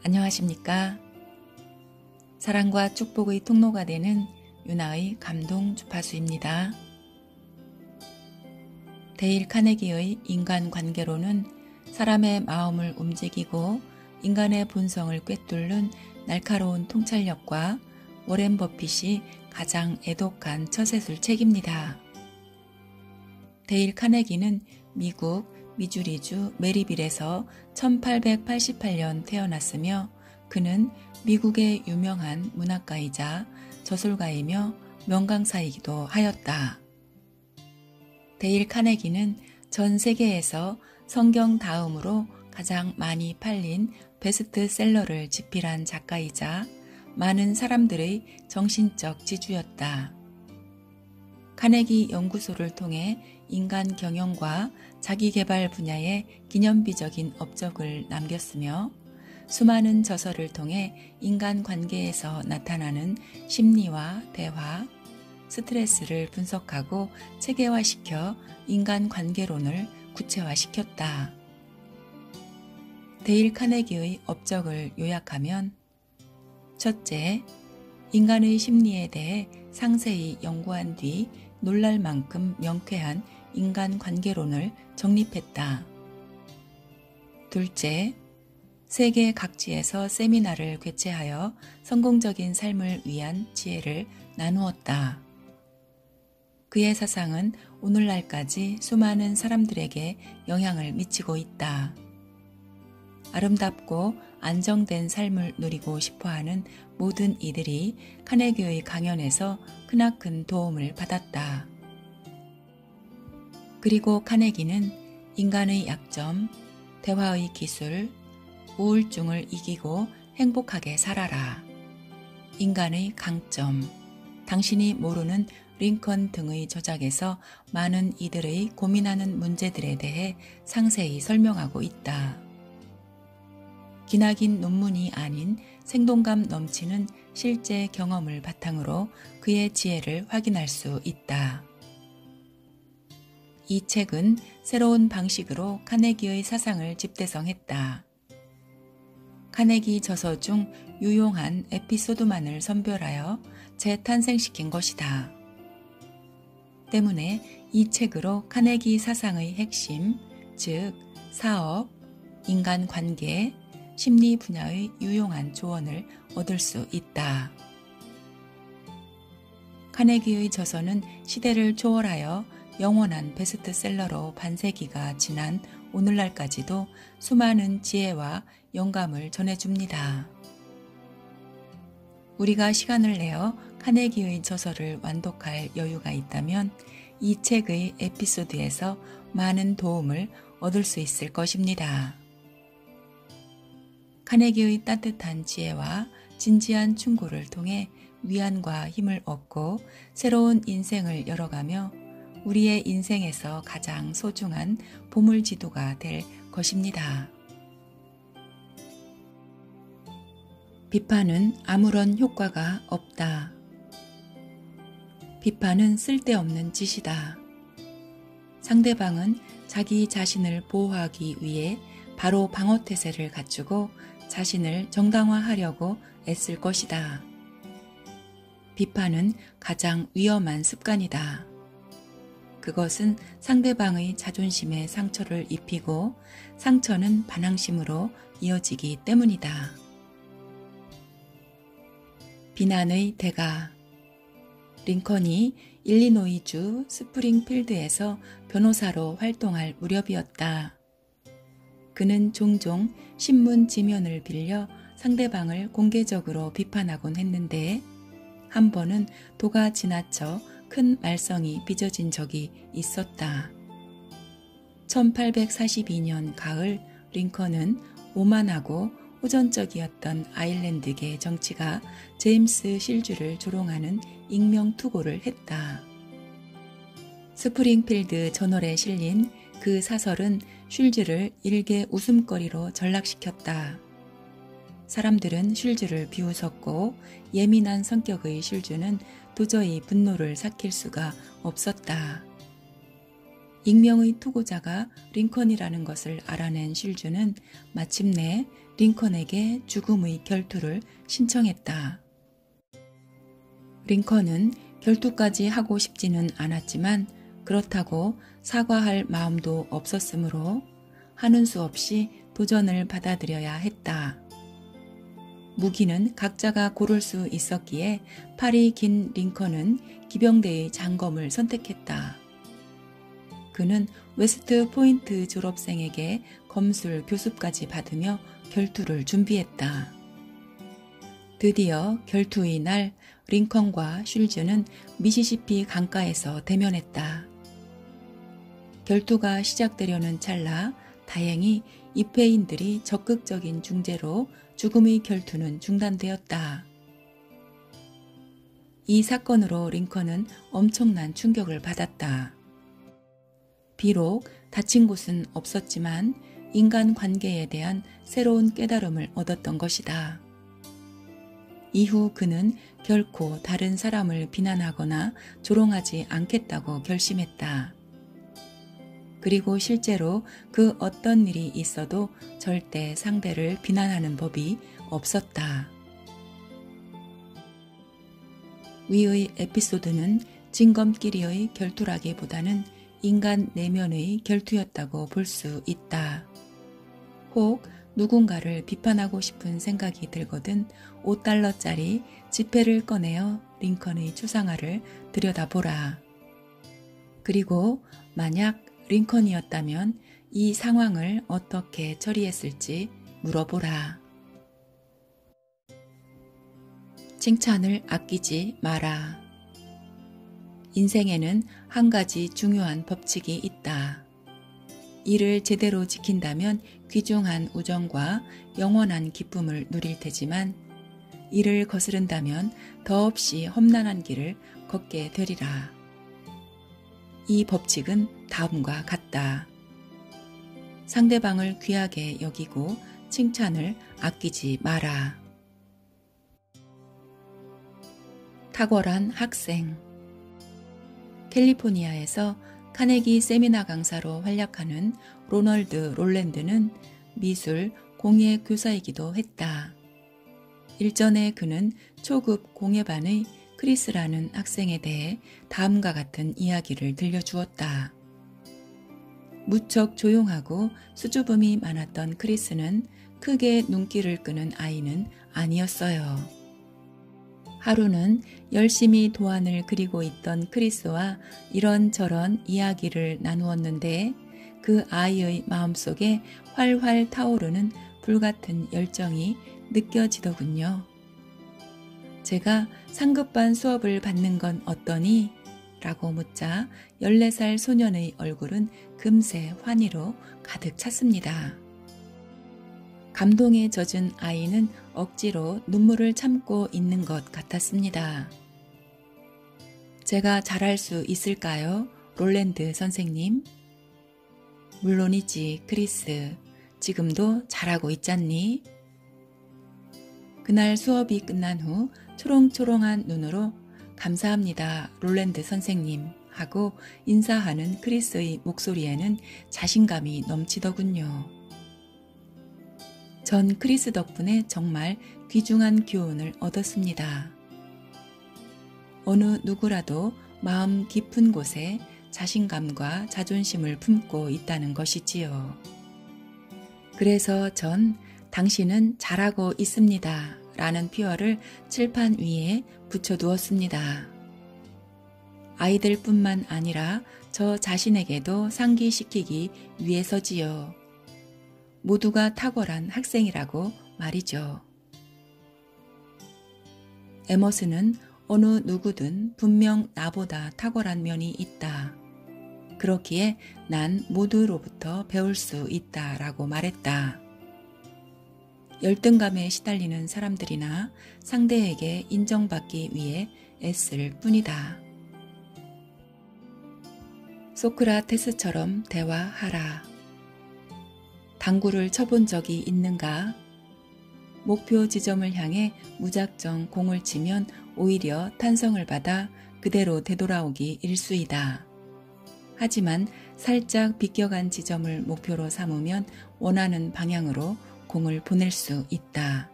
안녕하십니까? 사랑과 축복의 통로가 되는 유나의 감동 주파수입니다. 데일 카네기의 인간관계론은 사람의 마음을 움직이고 인간의 본성을 꿰뚫는 날카로운 통찰력과 워렌 버핏이 가장 애독한 처세술 책입니다. 데일 카네기는 미국 미주리주 메리빌에서 1888년 태어났으며 그는 미국의 유명한 문학가이자 저술가이며 명강사이기도 하였다. 데일 카네기는 전 세계에서 성경 다음으로 가장 많이 팔린 베스트셀러를 집필한 작가이자 많은 사람들의 정신적 지주였다. 카네기 연구소를 통해 인간 경영과 자기개발 분야에 기념비적인 업적을 남겼으며 수많은 저서를 통해 인간관계에서 나타나는 심리와 대화, 스트레스를 분석하고 체계화시켜 인간관계론을 구체화시켰다. 데일 카네기의 업적을 요약하면 첫째, 인간의 심리에 대해 상세히 연구한 뒤 놀랄 만큼 명쾌한 인간관계론을 정립했다. 둘째, 세계 각지에서 세미나를 개최하여 성공적인 삶을 위한 지혜를 나누었다. 그의 사상은 오늘날까지 수많은 사람들에게 영향을 미치고 있다. 아름답고 안정된 삶을 누리고 싶어하는 모든 이들이 카네기의 강연에서 크나큰 도움을 받았다. 그리고 카네기는 인간의 약점, 대화의 기술, 우울증을 이기고 행복하게 살아라, 인간의 강점, 당신이 모르는 링컨 등의 저작에서 많은 이들의 고민하는 문제들에 대해 상세히 설명하고 있다. 기나긴 논문이 아닌 생동감 넘치는 실제 경험을 바탕으로 그의 지혜를 확인할 수 있다. 이 책은 새로운 방식으로 카네기의 사상을 집대성했다. 카네기 저서 중 유용한 에피소드만을 선별하여 재탄생시킨 것이다. 때문에 이 책으로 카네기 사상의 핵심, 즉 사업, 인간관계, 심리 분야의 유용한 조언을 얻을 수 있다. 카네기의 저서는 시대를 초월하여 영원한 베스트셀러로 반세기가 지난 오늘날까지도 수많은 지혜와 영감을 전해줍니다. 우리가 시간을 내어 카네기의 저서를 완독할 여유가 있다면 이 책의 에피소드에서 많은 도움을 얻을 수 있을 것입니다. 카네기의 따뜻한 지혜와 진지한 충고를 통해 위안과 힘을 얻고 새로운 인생을 열어가며 우리의 인생에서 가장 소중한 보물지도가 될 것입니다. 비판은 아무런 효과가 없다. 비판은 쓸데없는 짓이다. 상대방은 자기 자신을 보호하기 위해 바로 방어태세를 갖추고 자신을 정당화하려고 애쓸 것이다. 비판은 가장 위험한 습관이다. 그것은 상대방의 자존심에 상처를 입히고 상처는 반항심으로 이어지기 때문이다. 비난의 대가. 링컨이 일리노이주 스프링필드에서 변호사로 활동할 무렵이었다. 그는 종종 신문 지면을 빌려 상대방을 공개적으로 비판하곤 했는데 한 번은 도가 지나쳐 큰 말썽이 빚어진 적이 있었다. 1842년 가을 링컨은 오만하고 호전적이었던 아일랜드계 정치가 제임스 실주를 조롱하는 익명 투고를 했다. 스프링필드 저널에 실린 그 사설은 슐즈를 일개 웃음거리로 전락시켰다. 사람들은 슐즈를 비웃었고 예민한 성격의 슐즈는 도저히 분노를 삭힐 수가 없었다. 익명의 투고자가 링컨이라는 것을 알아낸 실주는 마침내 링컨에게 죽음의 결투를 신청했다. 링컨은 결투까지 하고 싶지는 않았지만 그렇다고 사과할 마음도 없었으므로 하는 수 없이 도전을 받아들여야 했다. 무기는 각자가 고를 수 있었기에 팔이 긴 링컨은 기병대의 장검을 선택했다. 그는 웨스트 포인트 졸업생에게 검술 교습까지 받으며 결투를 준비했다. 드디어 결투의 날 링컨과 슐즈는 미시시피 강가에서 대면했다. 결투가 시작되려는 찰나 다행히 입회인들이 적극적인 중재로 죽음의 결투는 중단되었다. 이 사건으로 링컨은 엄청난 충격을 받았다. 비록 다친 곳은 없었지만 인간관계에 대한 새로운 깨달음을 얻었던 것이다. 이후 그는 결코 다른 사람을 비난하거나 조롱하지 않겠다고 결심했다. 그리고 실제로 그 어떤 일이 있어도 절대 상대를 비난하는 법이 없었다. 위의 에피소드는 진검끼리의 결투라기보다는 인간 내면의 결투였다고 볼 수 있다. 혹 누군가를 비판하고 싶은 생각이 들거든 $5짜리 지폐를 꺼내어 링컨의 추상화를 들여다보라. 그리고 만약 링컨이었다면 이 상황을 어떻게 처리했을지 물어보라. 칭찬을 아끼지 마라. 인생에는 한 가지 중요한 법칙이 있다. 이를 제대로 지킨다면 귀중한 우정과 영원한 기쁨을 누릴 테지만 이를 거스른다면 더없이 험난한 길을 걷게 되리라. 이 법칙은 다음과 같다. 상대방을 귀하게 여기고 칭찬을 아끼지 마라. 탁월한 학생. 캘리포니아에서 카네기 세미나 강사로 활약하는 로널드 롤랜드는 미술, 공예 교사이기도 했다. 일전에 그는 초급 공예반의 크리스라는 학생에 대해 다음과 같은 이야기를 들려주었다. 무척 조용하고 수줍음이 많았던 크리스는 크게 눈길을 끄는 아이는 아니었어요. 하루는 열심히 도안을 그리고 있던 크리스와 이런저런 이야기를 나누었는데 그 아이의 마음속에 활활 타오르는 불같은 열정이 느껴지더군요. 제가 상급반 수업을 받는 건 어떠니? 라고 묻자 14살 소년의 얼굴은 금세 환희로 가득 찼습니다. 감동에 젖은 아이는 억지로 눈물을 참고 있는 것 같았습니다. 제가 잘할 수 있을까요? 롤랜드 선생님? 물론이지, 크리스. 지금도 잘하고 있잖니? 그날 수업이 끝난 후 초롱초롱한 눈으로 감사합니다, 롤랜드 선생님 하고 인사하는 크리스의 목소리에는 자신감이 넘치더군요. 전 크리스 덕분에 정말 귀중한 교훈을 얻었습니다. 어느 누구라도 마음 깊은 곳에 자신감과 자존심을 품고 있다는 것이지요. 그래서 전 당신은 잘하고 있습니다 라는 표어를 칠판 위에 붙여두었습니다. 아이들뿐만 아니라 저 자신에게도 상기시키기 위해서지요. 모두가 탁월한 학생이라고 말이죠. 에머슨은 어느 누구든 분명 나보다 탁월한 면이 있다. 그렇기에 난 모두로부터 배울 수 있다라고 말했다. 열등감에 시달리는 사람들이나 상대에게 인정받기 위해 애쓸 뿐이다. 소크라테스처럼 대화하라. 당구를 쳐본 적이 있는가? 목표 지점을 향해 무작정 공을 치면 오히려 탄성을 받아 그대로 되돌아오기 일쑤이다. 하지만 살짝 비껴간 지점을 목표로 삼으면 원하는 방향으로 공을 보낼 수 있다.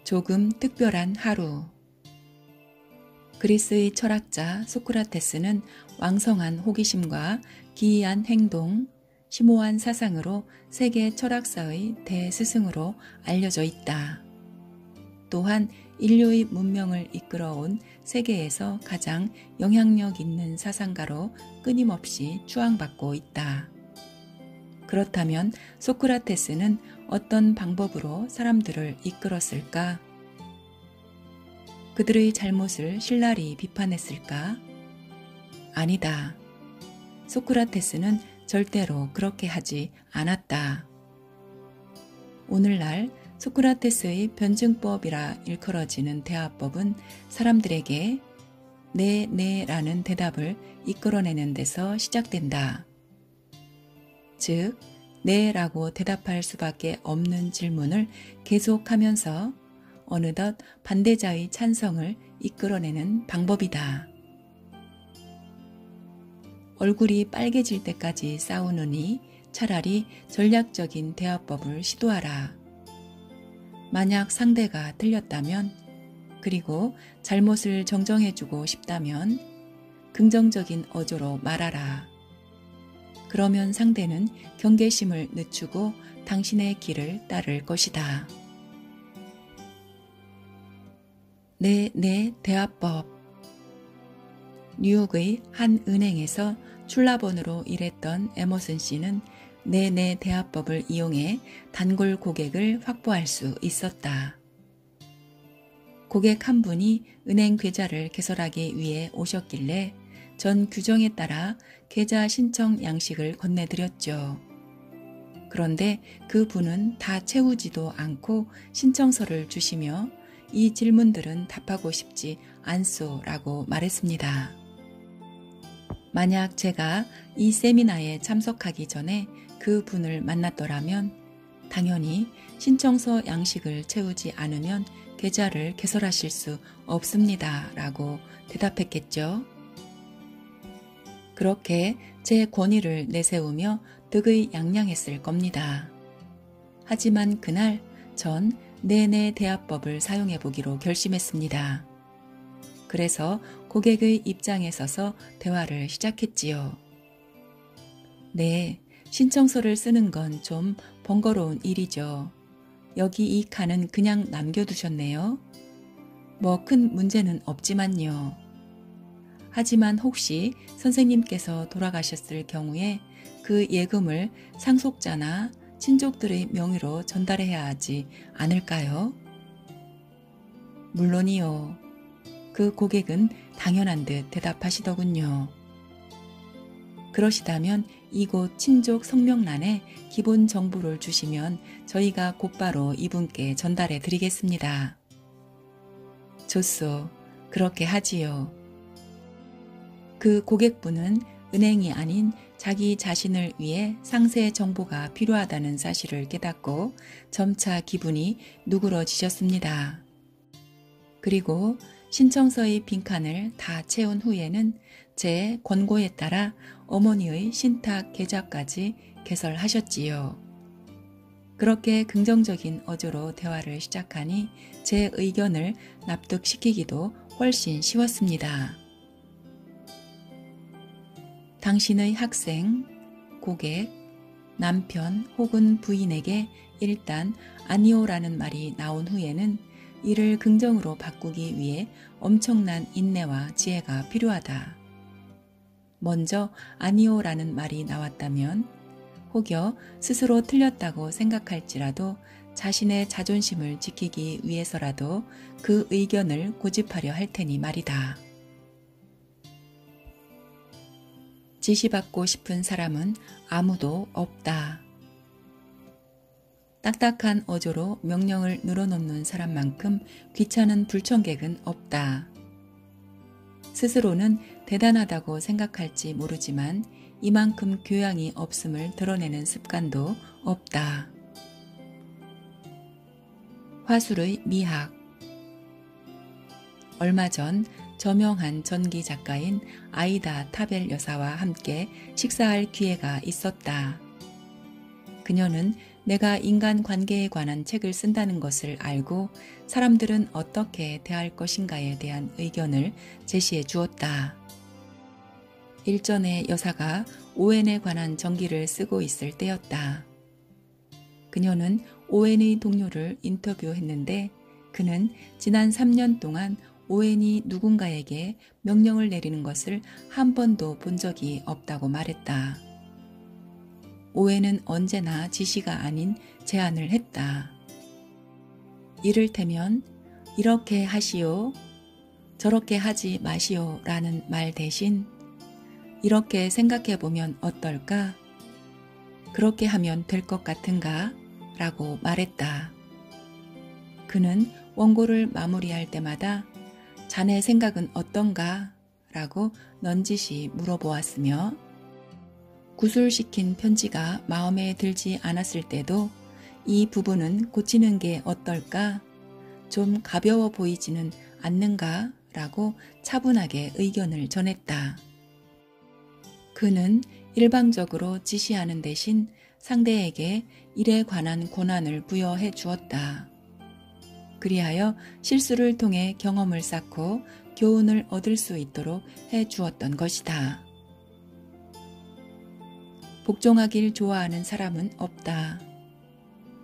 조금 특별한 하루. 그리스의 철학자 소크라테스는 왕성한 호기심과 기이한 행동, 심오한 사상으로 세계 철학사의 대스승으로 알려져 있다. 또한 인류의 문명을 이끌어온 세계에서 가장 영향력 있는 사상가로 끊임없이 추앙받고 있다. 그렇다면 소크라테스는 어떤 방법으로 사람들을 이끌었을까? 그들의 잘못을 신랄히 비판했을까? 아니다. 소크라테스는 절대로 그렇게 하지 않았다. 오늘날 소크라테스의 변증법이라 일컬어지는 대화법은 사람들에게 네라는 대답을 이끌어내는 데서 시작된다. 즉, 네라고 대답할 수밖에 없는 질문을 계속하면서 어느덧 반대자의 찬성을 이끌어내는 방법이다. 얼굴이 빨개질 때까지 싸우느니 차라리 전략적인 대화법을 시도하라. 만약 상대가 틀렸다면, 그리고 잘못을 정정해주고 싶다면 긍정적인 어조로 말하라. 그러면 상대는 경계심을 늦추고 당신의 길을 따를 것이다. 네 대화법. 뉴욕의 한 은행에서 출납원으로 일했던 에머슨 씨는 네 대화법을 이용해 단골 고객을 확보할 수 있었다. 고객 한 분이 은행 계좌를 개설하기 위해 오셨길래 전 규정에 따라 계좌 신청 양식을 건네드렸죠. 그런데 그 분은 다 채우지도 않고 신청서를 주시며 이 질문들은 답하고 싶지 않소라고 말했습니다. 만약 제가 이 세미나에 참석하기 전에 그 분을 만났더라면 당연히 신청서 양식을 채우지 않으면 계좌를 개설하실 수 없습니다 라고 대답했겠죠. 그렇게 제 권위를 내세우며 득의 양양했을 겁니다. 하지만 그날 전 네네 대화법을 사용해 보기로 결심했습니다. 그래서 고객의 입장에 서서 대화를 시작했지요. 네, 신청서를 쓰는 건 좀 번거로운 일이죠. 여기 이 칸은 그냥 남겨두셨네요. 뭐 큰 문제는 없지만요. 하지만 혹시 선생님께서 돌아가셨을 경우에 그 예금을 상속자나 친족들의 명의로 전달해야 하지 않을까요? 물론이요. 그 고객은 당연한 듯 대답하시더군요. 그러시다면 이곳 친족 성명란에 기본 정보를 주시면 저희가 곧바로 이분께 전달해 드리겠습니다. 좋소. 그렇게 하지요. 그 고객분은 은행이 아닌 자기 자신을 위해 상세 정보가 필요하다는 사실을 깨닫고 점차 기분이 누그러지셨습니다. 그리고 신청서의 빈칸을 다 채운 후에는 제 권고에 따라 어머니의 신탁 계좌까지 개설하셨지요. 그렇게 긍정적인 어조로 대화를 시작하니 제 의견을 납득시키기도 훨씬 쉬웠습니다. 당신의 학생, 고객, 남편 혹은 부인에게 일단 아니오라는 말이 나온 후에는 이를 긍정으로 바꾸기 위해 엄청난 인내와 지혜가 필요하다. 먼저 아니오라는 말이 나왔다면 혹여 스스로 틀렸다고 생각할지라도 자신의 자존심을 지키기 위해서라도 그 의견을 고집하려 할 테니 말이다. 지시받고 싶은 사람은 아무도 없다. 딱딱한 어조로 명령을 늘어놓는 사람만큼 귀찮은 불청객은 없다. 스스로는 대단하다고 생각할지 모르지만 이만큼 교양이 없음을 드러내는 습관도 없다. 화술의 미학. 얼마 전 저명한 전기 작가인 아이다 타벨 여사와 함께 식사할 기회가 있었다. 그녀는 내가 인간관계에 관한 책을 쓴다는 것을 알고 사람들은 어떻게 대할 것인가에 대한 의견을 제시해 주었다. 일전에 여사가 오웬에 관한 전기를 쓰고 있을 때였다. 그녀는 오웬의 동료를 인터뷰했는데 그는 지난 3년 동안 오웬이 누군가에게 명령을 내리는 것을 한 번도 본 적이 없다고 말했다. 오웬은 언제나 지시가 아닌 제안을 했다. 이를테면 이렇게 하시오, 저렇게 하지 마시오 라는 말 대신 이렇게 생각해 보면 어떨까? 그렇게 하면 될 것 같은가? 라고 말했다. 그는 원고를 마무리할 때마다 자네 생각은 어떤가? 라고 넌지시 물어보았으며 구술시킨 편지가 마음에 들지 않았을 때도 이 부분은 고치는 게 어떨까? 좀 가벼워 보이지는 않는가? 라고 차분하게 의견을 전했다. 그는 일방적으로 지시하는 대신 상대에게 일에 관한 권한을 부여해 주었다. 그리하여 실수를 통해 경험을 쌓고 교훈을 얻을 수 있도록 해 주었던 것이다. 복종하길 좋아하는 사람은 없다.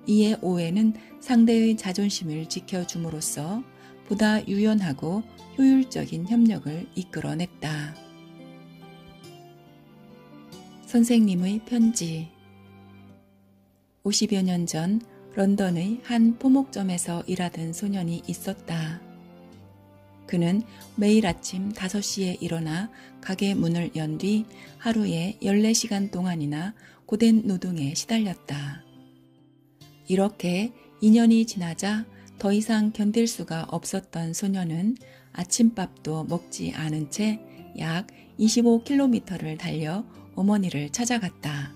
이에 오웬은 상대의 자존심을 지켜줌으로써 보다 유연하고 효율적인 협력을 이끌어냈다. 선생님의 편지. 50여 년 전 런던의 한 포목점에서 일하던 소년이 있었다. 그는 매일 아침 5시에 일어나 가게 문을 연 뒤 하루에 14시간 동안이나 고된 노동에 시달렸다. 이렇게 2년이 지나자 더 이상 견딜 수가 없었던 소년은 아침밥도 먹지 않은 채 약 25km를 달려 어머니를 찾아갔다.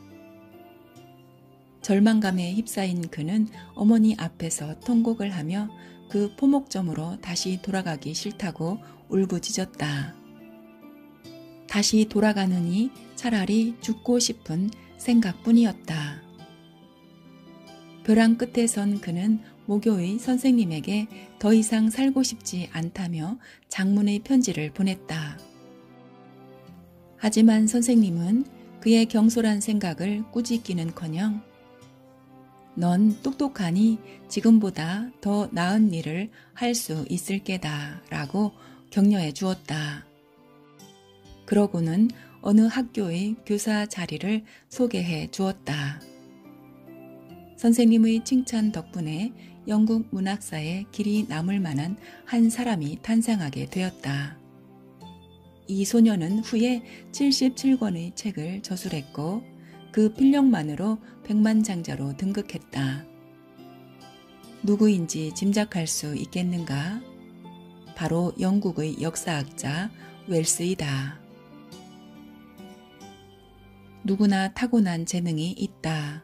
절망감에 휩싸인 그는 어머니 앞에서 통곡을 하며 그 포목점으로 다시 돌아가기 싫다고 울부짖었다. 다시 돌아가느니 차라리 죽고 싶은 생각뿐이었다. 벼랑 끝에 선 그는 모교의 선생님에게 더 이상 살고 싶지 않다며 장문의 편지를 보냈다. 하지만 선생님은 그의 경솔한 생각을 꾸짖기는커녕 넌 똑똑하니 지금보다 더 나은 일을 할 수 있을 게다 라고 격려해 주었다. 그러고는 어느 학교의 교사 자리를 소개해 주었다. 선생님의 칭찬 덕분에 영국 문학사에 길이 남을 만한 한 사람이 탄생하게 되었다. 이 소녀는 후에 77권의 책을 저술했고 그 필력만으로 백만장자로 등극했다. 누구인지 짐작할 수 있겠는가? 바로 영국의 역사학자 웰스이다. 누구나 타고난 재능이 있다.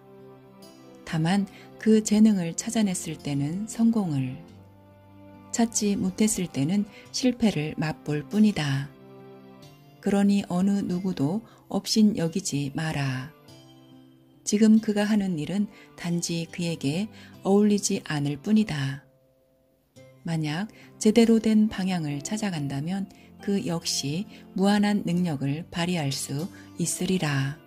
다만 그 재능을 찾아냈을 때는 성공을, 찾지 못했을 때는 실패를 맛볼 뿐이다. 그러니 어느 누구도 업신여기지 마라. 지금 그가 하는 일은 단지 그에게 어울리지 않을 뿐이다. 만약 제대로 된 방향을 찾아간다면 그 역시 무한한 능력을 발휘할 수 있으리라.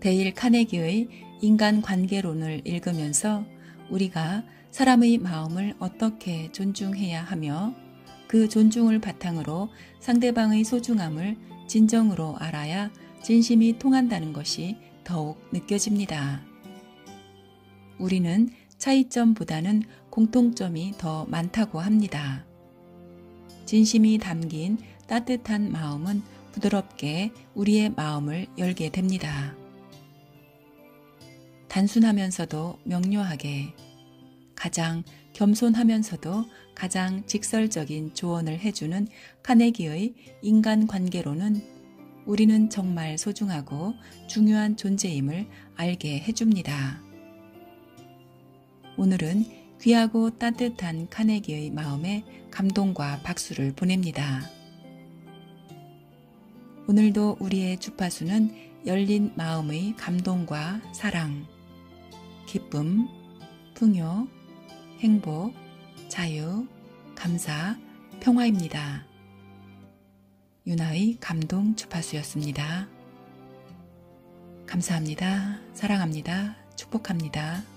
데일 카네기의 인간관계론을 읽으면서 우리가 사람의 마음을 어떻게 존중해야 하며 그 존중을 바탕으로 상대방의 소중함을 진정으로 알아야 진심이 통한다는 것이 더욱 느껴집니다. 우리는 차이점보다는 공통점이 더 많다고 합니다. 진심이 담긴 따뜻한 마음은 부드럽게 우리의 마음을 열게 됩니다. 단순하면서도 명료하게, 가장 겸손하면서도 가장 직설적인 조언을 해주는 카네기의 인간관계론은 우리는 정말 소중하고 중요한 존재임을 알게 해줍니다. 오늘은 귀하고 따뜻한 카네기의 마음에 감동과 박수를 보냅니다. 오늘도 우리의 주파수는 열린 마음의 감동과 사랑, 기쁨, 풍요, 행복, 자유, 감사, 평화입니다. 유나의 감동 주파수였습니다. 감사합니다. 사랑합니다. 축복합니다.